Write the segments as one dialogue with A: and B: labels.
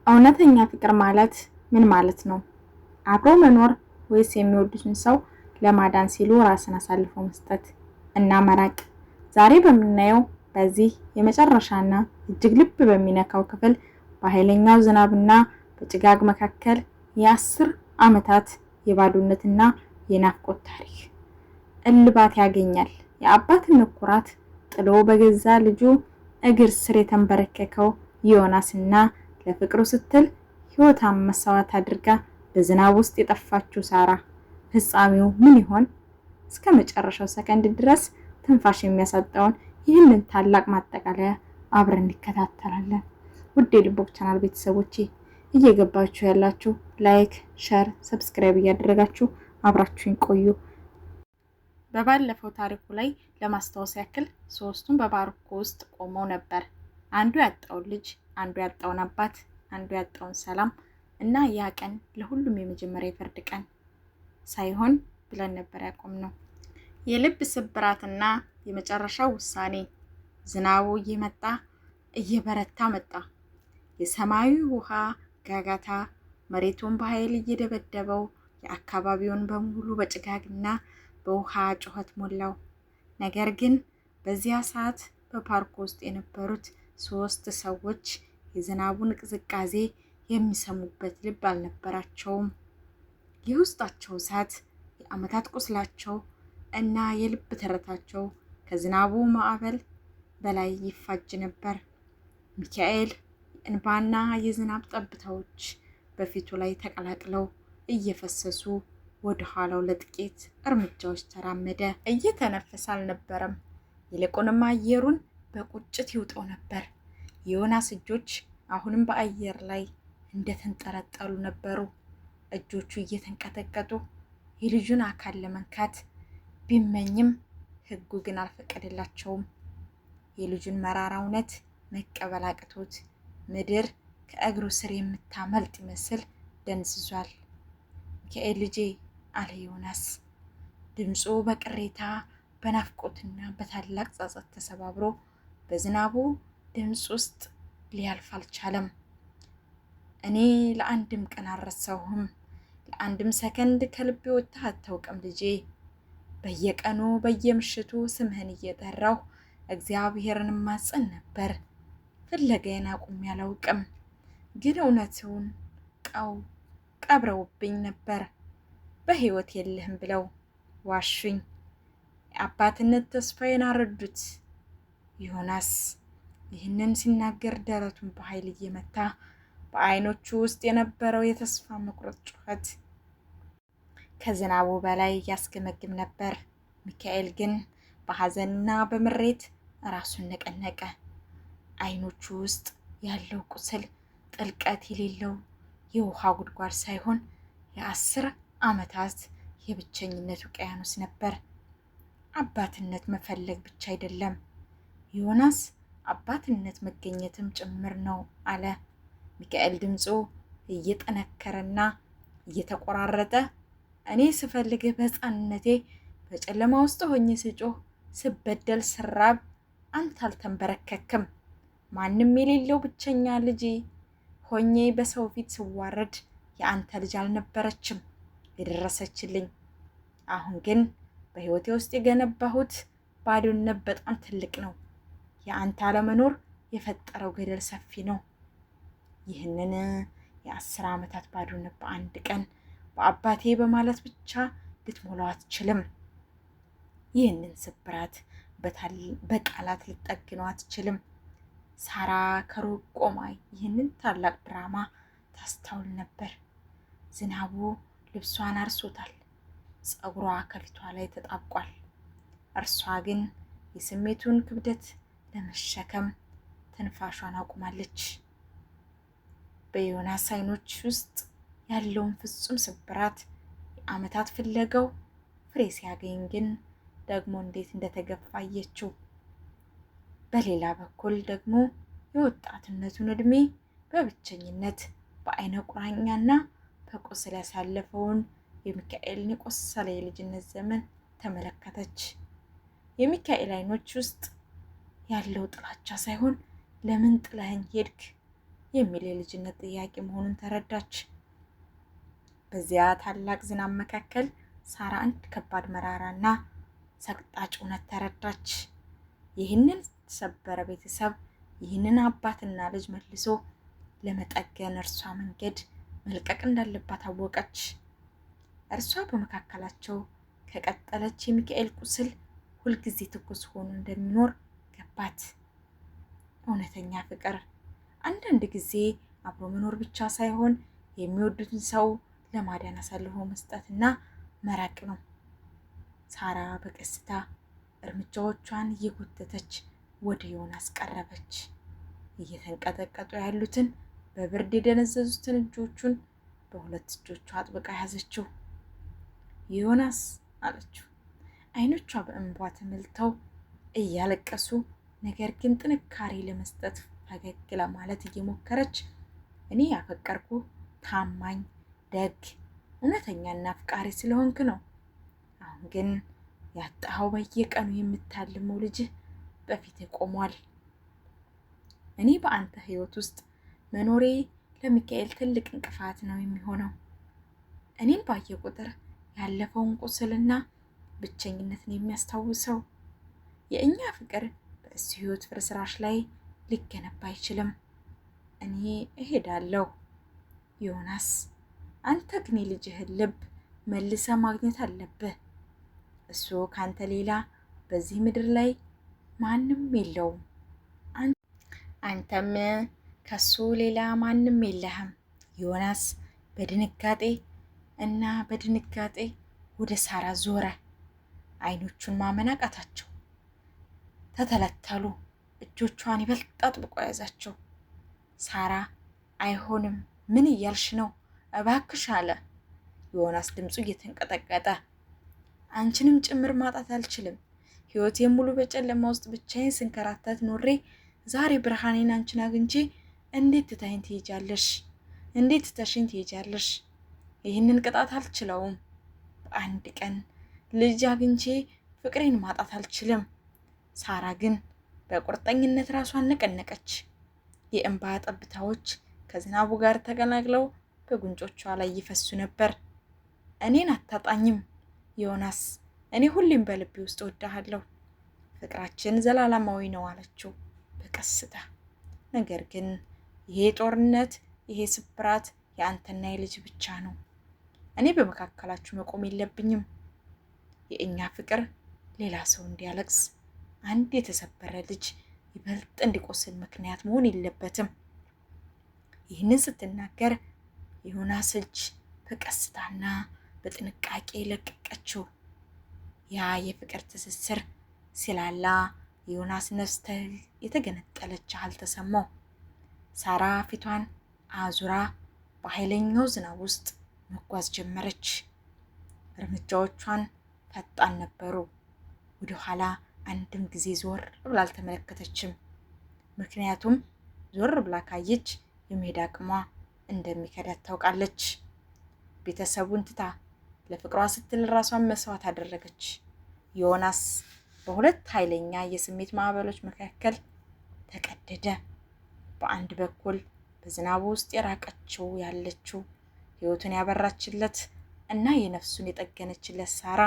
A: እውነተኛ ፍቅር ማለት ምን ማለት ነው? አብሮ መኖር ወይስ የሚወዱትን ሰው ለማዳን ሲሉ ራስን አሳልፎ መስጠት እና መራቅ? ዛሬ በምናየው በዚህ የመጨረሻና እጅግ ልብ በሚነካው ክፍል በኃይለኛው ዝናብና በጭጋግ መካከል የ10 ዓመታት የባዶነትና የናፍቆት ታሪክ እልባት ያገኛል። የአባትነት ኩራት ጥሎ በገዛ ልጁ እግር ስር የተንበረከከው ዮናስና ለፍቅሩ ስትል ሕይወቷን መስዋዕት አድርጋ በዝናብ ውስጥ የጠፋችው ሳራ ፍጻሜው ምን ይሆን? እስከ መጨረሻው ሰከንድ ድረስ ትንፋሽ የሚያሳጣውን ይህንን ታላቅ ማጠቃለያ አብረን እንከታተላለን። ውድ የልቦክ ቻናል ቤተሰቦቼ እየገባችሁ ያላችሁ ላይክ፣ ሼር፣ ሰብስክራይብ እያደረጋችሁ አብራችሁን ቆዩ። በባለፈው ታሪኩ ላይ ለማስታወስ ያክል ሶስቱም በባርኮ ውስጥ ቆመው ነበር። አንዱ ያጣውን ልጅ፣ አንዱ ያጣውን አባት፣ አንዱ ያጣውን ሰላም እና ያ ቀን ለሁሉም የመጀመሪያ የፍርድ ቀን ሳይሆን ብለን ነበር ያቆምነው። የልብ ስብራትና የመጨረሻው ውሳኔ። ዝናቡ እየበረታ መጣ። የሰማዩ ውሃ ጋጋታ መሬቱን በኃይል እየደበደበው የአካባቢውን በሙሉ በጭጋግና በውሃ ጩኸት ሞላው። ነገር ግን በዚያ ሰዓት በፓርኩ ውስጥ የነበሩት 3 ሰዎች የዝናቡን ቅዝቃዜ የሚሰሙበት ልብ አልነበራቸውም። የውስጣቸው እሳት፣ የዓመታት ቁስላቸው እና የልብ ተረታቸው ከዝናቡ ማዕበል በላይ ይፋጅ ነበር። ሚካኤል የእንባና የዝናብ ጠብታዎች በፊቱ ላይ ተቀላቅለው እየፈሰሱ ወደ ኋላው ለጥቂት እርምጃዎች ተራመደ። እየተነፈሰ አልነበረም፣ ይልቁንም አየሩን በቁጭት ይውጠው ነበር። የዮናስ እጆች አሁንም በአየር ላይ እንደተንጠለጠሉ ነበሩ። እጆቹ እየተንቀጠቀጡ የልጁን አካል ለመንካት ቢመኝም ሕጉ ግን አልፈቀደላቸውም። የልጁን መራራ እውነት መቀበል አቅቶት ምድር ከእግሩ ስር የምታመልጥ ይመስል ደንዝዟል። ሚካኤል ልጄ አለ ዮናስ። ድምፁ በቅሬታ በናፍቆትና በታላቅ ጸጸት ተሰባብሮ በዝናቡ ድምፅ ውስጥ ሊያልፍ አልቻለም። እኔ ለአንድም ቀን አልረሳሁም። ለአንድም ሰከንድ ከልቤ ወጥተህ አታውቅም ልጄ። በየቀኑ በየምሽቱ ስምህን እየጠራሁ እግዚአብሔርን ማጸን ነበር። ፍለጋዬን አቁሜ አላውቅም። ግን እውነቱን ቀብረውብኝ ነበር። በሕይወት የለህም ብለው ዋሹኝ። የአባትነት ተስፋዬን አረዱት። ዮናስ ይህንን ሲናገር ደረቱን በኃይል እየመታ በዓይኖቹ ውስጥ የነበረው የተስፋ መቁረጥ ጩኸት ከዝናቡ በላይ ያስገመግም ነበር። ሚካኤል ግን በሐዘንና በምሬት ራሱን ነቀነቀ። ዓይኖቹ ውስጥ ያለው ቁስል ጥልቀት የሌለው የውሃ ጉድጓድ ሳይሆን የ10 ዓመታት የብቸኝነት ውቅያኖስ ነበር። አባትነት መፈለግ ብቻ አይደለም ዮናስ፣ አባትነት መገኘትም ጭምር ነው አለ ሚካኤል። ድምፁ እየጠነከረና እየተቆራረጠ እኔ ስፈልግህ በሕፃንነቴ በጨለማ ውስጥ ሆኜ ስጮህ፣ ስበደል፣ ስራብ አንተ አልተንበረከክም። ማንም የሌለው ብቸኛ ልጅ ሆኜ በሰው ፊት ስዋረድ የአንተ ልጅ አልነበረችም የደረሰችልኝ። አሁን ግን በሕይወቴ ውስጥ የገነባሁት ባዶነት በጣም ትልቅ ነው። የአንተ አለመኖር የፈጠረው ገደል ሰፊ ነው። ይህንን የ10 ዓመታት ባዶነት በአንድ ቀን በአባቴ በማለት ብቻ ልትሞላው አትችልም። ይህንን ስብራት በቃላት ልጠግነው አትችልም። ሳራ ከሩቅ ቆማ ይህንን ታላቅ ድራማ ታስተውል ነበር። ዝናቡ ልብሷን አርሶታል። ፀጉሯ ከፊቷ ላይ ተጣብቋል። እርሷ ግን የስሜቱን ክብደት ለመሸከም ትንፋሿን አቁማለች። በዮናስ ዓይኖች ውስጥ ያለውን ፍጹም ስብራት የዓመታት ፍለጋው ፍሬ ሲያገኝ ግን ደግሞ እንዴት እንደተገፋ አየችው። በሌላ በኩል ደግሞ የወጣትነቱን ዕድሜ በብቸኝነት በዓይነ ቁራኛና በቁስል ያሳለፈውን የሚካኤልን የቆሰለ የልጅነት ዘመን ተመለከተች። የሚካኤል ዓይኖች ውስጥ ያለው ጥላቻ ሳይሆን ለምን ጥለኸኝ ሄድክ የሚል የልጅነት ጥያቄ መሆኑን ተረዳች። በዚያ ታላቅ ዝናብ መካከል ሳራ አንድ ከባድ መራራና ሰቅጣጭ እውነት ተረዳች። ይህንን ተሰበረ ቤተሰብ፣ ይህንን አባትና ልጅ መልሶ ለመጠገን እርሷ መንገድ መልቀቅ እንዳለባት አወቀች። እርሷ በመካከላቸው ከቀጠለች የሚካኤል ቁስል ሁልጊዜ ትኩስ ሆኖ እንደሚኖር ገባት። እውነተኛ ፍቅር አንዳንድ ጊዜ አብሮ መኖር ብቻ ሳይሆን የሚወዱትን ሰው ለማዳን አሳልፎ መስጠትና መራቅ ነው። ሳራ በቀስታ እርምጃዎቿን እየጎተተች ወደ ዮናስ ቀረበች። እየተንቀጠቀጡ ያሉትን በብርድ የደነዘዙትን እጆቹን በሁለት እጆቿ አጥብቃ ያዘችው። ዮናስ አለችው። አይኖቿ በእንባ ተሞልተው እያለቀሱ ነገር ግን ጥንካሬ ለመስጠት ፈገግ ለማለት እየሞከረች እኔ ያፈቀርኩ ታማኝ፣ ደግ፣ እውነተኛና አፍቃሪ ስለሆንክ ነው። አሁን ግን ያጣኸው በየቀኑ የምታልመው ልጅህ በፊትህ ቆሟል። እኔ በአንተ ህይወት ውስጥ መኖሬ ለሚካኤል ትልቅ እንቅፋት ነው የሚሆነው። እኔን ባየ ቁጥር ያለፈውን ቁስልና ብቸኝነትን የሚያስታውሰው። የእኛ ፍቅር በእሱ ህይወት ፍርስራሽ ላይ ሊገነባ አይችልም። እኔ እሄዳለሁ። ዮናስ፣ አንተ ግን የልጅህን ልብ መልሰ ማግኘት አለብህ። እሱ ካንተ ሌላ በዚህ ምድር ላይ ማንም የለውም። አንተም ከሱ ሌላ ማንም የለህም። ዮናስ በድንጋጤ ወደ ሳራ ዞረ። አይኖቹን ማመን አቃታቸው። ተተለተሉ። እጆቿን ይበልጥ አጥብቆ ያዛቸው። ሳራ አይሆንም፣ ምን እያልሽ ነው? እባክሽ አለ ዮናስ ድምፁ እየተንቀጠቀጠ። አንቺንም ጭምር ማጣት አልችልም። ህይወቴን ሙሉ በጨለማ ውስጥ ብቻዬን ስንከራተት ኖሬ ዛሬ ብርሃኔን አንቺን አግኝቼ እንዴት ትተሽኝ ትሄጃለሽ? እንዴት ትተሽኝ ትሄጃለሽ? ይህንን ቅጣት አልችለውም። በአንድ ቀን ልጅ አግኝቼ ፍቅሬን ማጣት አልችልም። ሳራ ግን በቁርጠኝነት ራሷን ነቀነቀች። የእንባ ጠብታዎች ከዝናቡ ጋር ተቀላቅለው በጉንጮቿ ላይ ይፈሱ ነበር። እኔን አታጣኝም ዮናስ፣ እኔ ሁሌም በልቤ ውስጥ እወድሃለሁ። ፍቅራችን ዘላለማዊ ነው አለችው በቀስታ። ነገር ግን ይሄ ጦርነት፣ ይሄ ስብራት የአንተና የልጅ ብቻ ነው። እኔ በመካከላችሁ መቆም የለብኝም። የእኛ ፍቅር ሌላ ሰው እንዲያለቅስ፣ አንድ የተሰበረ ልጅ ይበልጥ እንዲቆስል ምክንያት መሆን የለበትም። ይህንን ስትናገር የዮናስ እጅ በቀስታና በጥንቃቄ ለቀቀችው። ያ የፍቅር ትስስር ሲላላ የዮናስ ነፍስ የተገነጠለች ያህል ተሰማው። ሳራ ፊቷን አዙራ በኃይለኛው ዝናብ ውስጥ መጓዝ ጀመረች። እርምጃዎቿን ፈጣን ነበሩ። ወደ ኋላ አንድም ጊዜ ዞር ብላ አልተመለከተችም። ምክንያቱም ዞር ብላ ካየች የመሄድ አቅሟ እንደሚከዳት ታውቃለች። ቤተሰቡን ትታ ለፍቅሯ ስትል ራሷን መስዋዕት አደረገች። ዮናስ በሁለት ኃይለኛ የስሜት ማዕበሎች መካከል ተቀደደ። በአንድ በኩል በዝናቡ ውስጥ የራቀችው ያለችው ህይወቱን ያበራችለት እና የነፍሱን የጠገነችለት ሳራ፣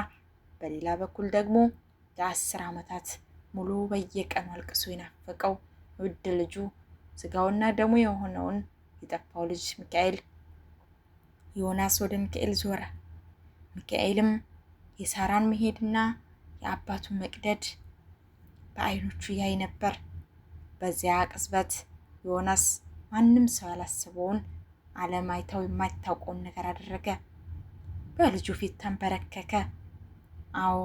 A: በሌላ በኩል ደግሞ ለ10 ዓመታት ሙሉ በየቀኑ አልቅሶ የናፈቀው ውድ ልጁ፣ ስጋውና ደሙ የሆነውን የጠፋው ልጅ ሚካኤል። ዮናስ ወደ ሚካኤል ዞረ። ሚካኤልም የሳራን መሄድና የአባቱን መቅደድ በአይኖቹ ያይ ነበር። በዚያ ቅጽበት ዮናስ ማንም ሰው ያላሰበውን ዓለም አይተው የማይታወቀውን ነገር አደረገ። በልጁ ፊት ተንበረከከ። አዎ፣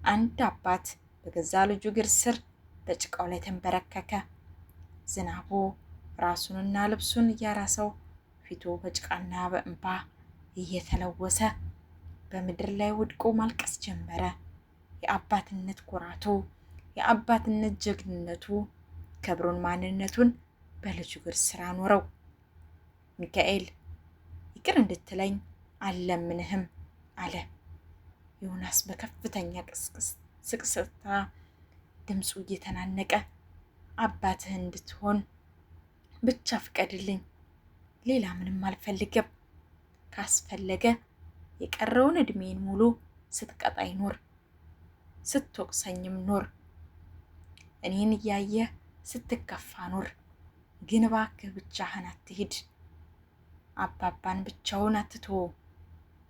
A: አንድ አባት በገዛ ልጁ እግር ስር በጭቃው ላይ ተንበረከከ። ዝናቡ ራሱንና ልብሱን እያራሰው፣ ፊቱ በጭቃና በእንባ እየተለወሰ በምድር ላይ ወድቆ ማልቀስ ጀመረ። የአባትነት ኩራቱ፣ የአባትነት ጀግንነቱ፣ ክብሩን፣ ማንነቱን በልጁ እግር ስር አኖረው። ሚካኤል፣ ይቅር እንድትለኝ አልለምንህም አለ ዮናስ በከፍተኛ ስቅስታ ድምፁ እየተናነቀ። አባትህ እንድትሆን ብቻ ፍቀድልኝ ሌላ ምንም አልፈልግም። ካስፈለገ የቀረውን እድሜን ሙሉ ስትቀጣይ ኑር፣ ስትወቅሰኝም ኑር፣ እኔን እያየህ ስትከፋ ኑር። ግን እባክህ ብቻህን አትሂድ። አባባን ብቻውን አትተወው።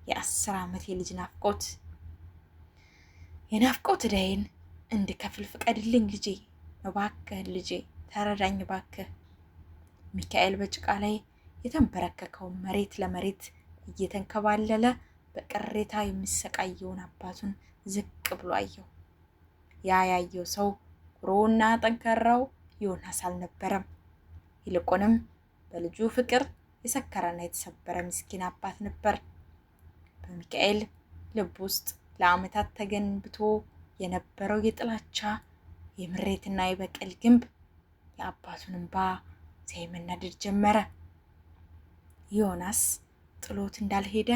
A: የ10 ዓመት የልጅ ናፍቆት የናፍቆት ዕዳዬን እንድከፍል ፍቀድልኝ ልጄ። እባክህ ልጄ ተረዳኝ እባክህ። ሚካኤል በጭቃ ላይ የተንበረከከውን መሬት ለመሬት እየተንከባለለ በቅሬታ የሚሰቃየውን አባቱን ዝቅ ብሎ አየው። ያ ያየው ሰው ኩሩውና ጠንካራው ዮናስ አልነበረም። ይልቁንም በልጁ ፍቅር የሰከረና የተሰበረ ምስኪን አባት ነበር። በሚካኤል ልብ ውስጥ ለዓመታት ተገንብቶ የነበረው የጥላቻ የምሬትና የበቀል ግንብ የአባቱን እንባ ሲያይ መናደድ ጀመረ። ዮናስ ጥሎት እንዳልሄደ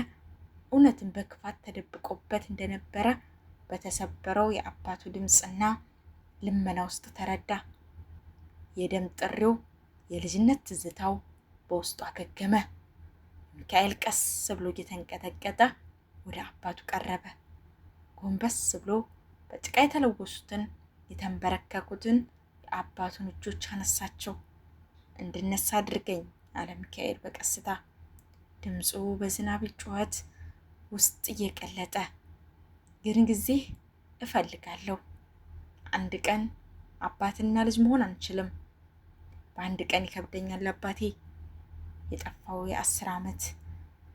A: እውነትን በክፋት ተደብቆበት እንደነበረ በተሰበረው የአባቱ ድምፅና ልመና ውስጥ ተረዳ። የደም ጥሪው፣ የልጅነት ትዝታው በውስጡ አገገመ። ሚካኤል ቀስ ብሎ እየተንቀጠቀጠ ወደ አባቱ ቀረበ። ጎንበስ ብሎ በጭቃ የተለወሱትን የተንበረከኩትን የአባቱን እጆች አነሳቸው። እንድነሳ አድርገኝ አለ ሚካኤል በቀስታ። ድምፁ በዝናብ ጩኸት ውስጥ እየቀለጠ፣ ግን ጊዜ እፈልጋለሁ። አንድ ቀን አባትና ልጅ መሆን አንችልም። በአንድ ቀን ይከብደኛል አባቴ። የጠፋው የ10 ዓመት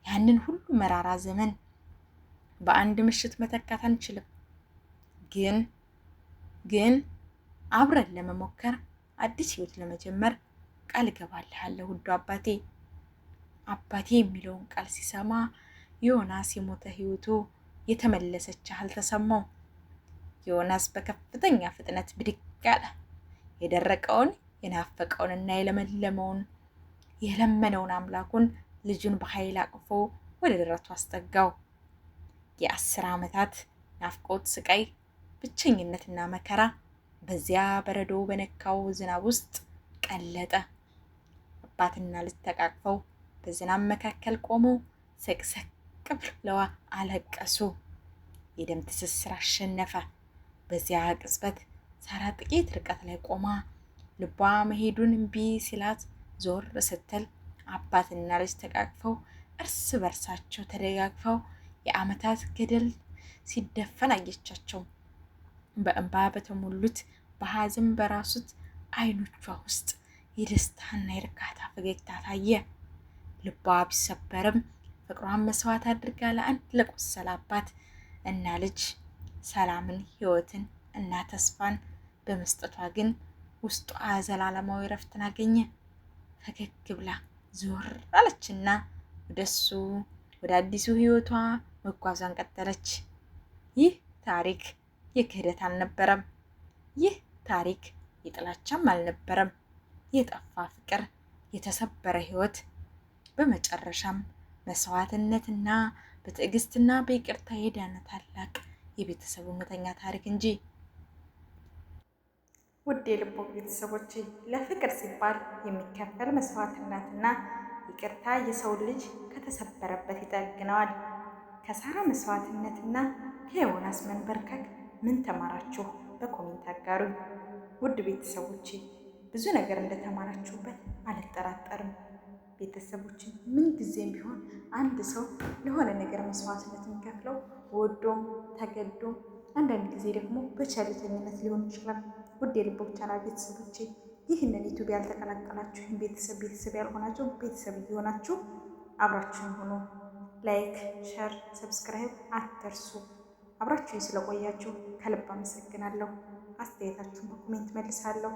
A: ያንን ሁሉ መራራ ዘመን በአንድ ምሽት መተካት አንችልም። ግን አብረን ለመሞከር አዲስ ህይወት ለመጀመር ቃል እገባልሃለሁ ውዱ አባቴ። አባቴ የሚለውን ቃል ሲሰማ ዮናስ የሞተ ህይወቱ የተመለሰች ያህል ተሰማው። ዮናስ በከፍተኛ ፍጥነት ብድግ አለ። የደረቀውን የናፈቀውንና የለመነውን አምላኩን ልጁን በኃይል አቅፎ ወደ ደረቱ አስጠጋው። የ10 ዓመታት ናፍቆት፣ ስቃይ፣ ብቸኝነትና መከራ በዚያ በረዶ በነካው ዝናብ ውስጥ ቀለጠ። አባትና ልጅ ተቃቅፈው በዝናብ መካከል ቆመው ሰቅሰቅ ብለው አለቀሱ። የደም ትስስር አሸነፈ። በዚያ ቅጽበት ሳራ ጥቂት ርቀት ላይ ቆማ ልቧ መሄዱን እምቢ ሲላት ዞር ስትል አባትና ልጅ ተቃቅፈው እርስ በርሳቸው ተደጋግፈው የዓመታት ገደል ሲደፈን አየቻቸው። በእንባ በተሞሉት በሐዘን በራሱት አይኖቿ ውስጥ የደስታና የእርካታ ፈገግታ ታየ። ልቧ ቢሰበርም ፍቅሯን መስዋዕት አድርጋ ለአንድ ለቆሰለ አባት እና ልጅ ሰላምን፣ ሕይወትን እና ተስፋን በመስጠቷ ግን ውስጧ ዘላለማዊ ረፍትን አገኘ። ፈገግ ብላ ዞር አለችና ወደ አዲሱ ሕይወቷ መጓዟን ቀጠለች። ይህ ታሪክ የክህደት አልነበረም። ይህ ታሪክ የጥላቻም አልነበረም። የጠፋ ፍቅር፣ የተሰበረ ሕይወት፣ በመጨረሻም መስዋዕትነትና በትዕግስትና በይቅርታ የዳነ ታላቅ የቤተሰብ እውነተኛ ታሪክ እንጂ። ውድ የልቦ ቤተሰቦች፣ ለፍቅር ሲባል የሚከፈል መስዋዕትነትና ይቅርታ የሰው ልጅ ከተሰበረበት ይጠግነዋል። ከሳራ መስዋዕትነትና ከዮናስ መንበርከክ ምን ተማራችሁ? በኮሜንት አጋሩኝ። ውድ ቤተሰቦቼ ብዙ ነገር እንደተማራችሁበት አልጠራጠርም። ቤተሰቦችን ምን ጊዜም ቢሆን አንድ ሰው ለሆነ ነገር መስዋዕትነት የሚከፍለው ወዶም ተገዶም፣ አንዳንድ ጊዜ ደግሞ በቸልተኝነት ሊሆን ይችላል። ውድ የልቦች ቻናል ቤተሰቦቼ ይህንን ዩቲዩብ ያልተቀላቀላችሁ ቤተሰብ ያልሆናችሁ ቤተሰብ እየሆናችሁ አብራችሁን ሆኖ ላይክ፣ ሸር፣ ሰብስክራይብ አትርሱ። አብራችሁን ስለቆያችሁ ከልብ አመሰግናለሁ። አስተያየታችሁን በኮሜንት መልሳለሁ።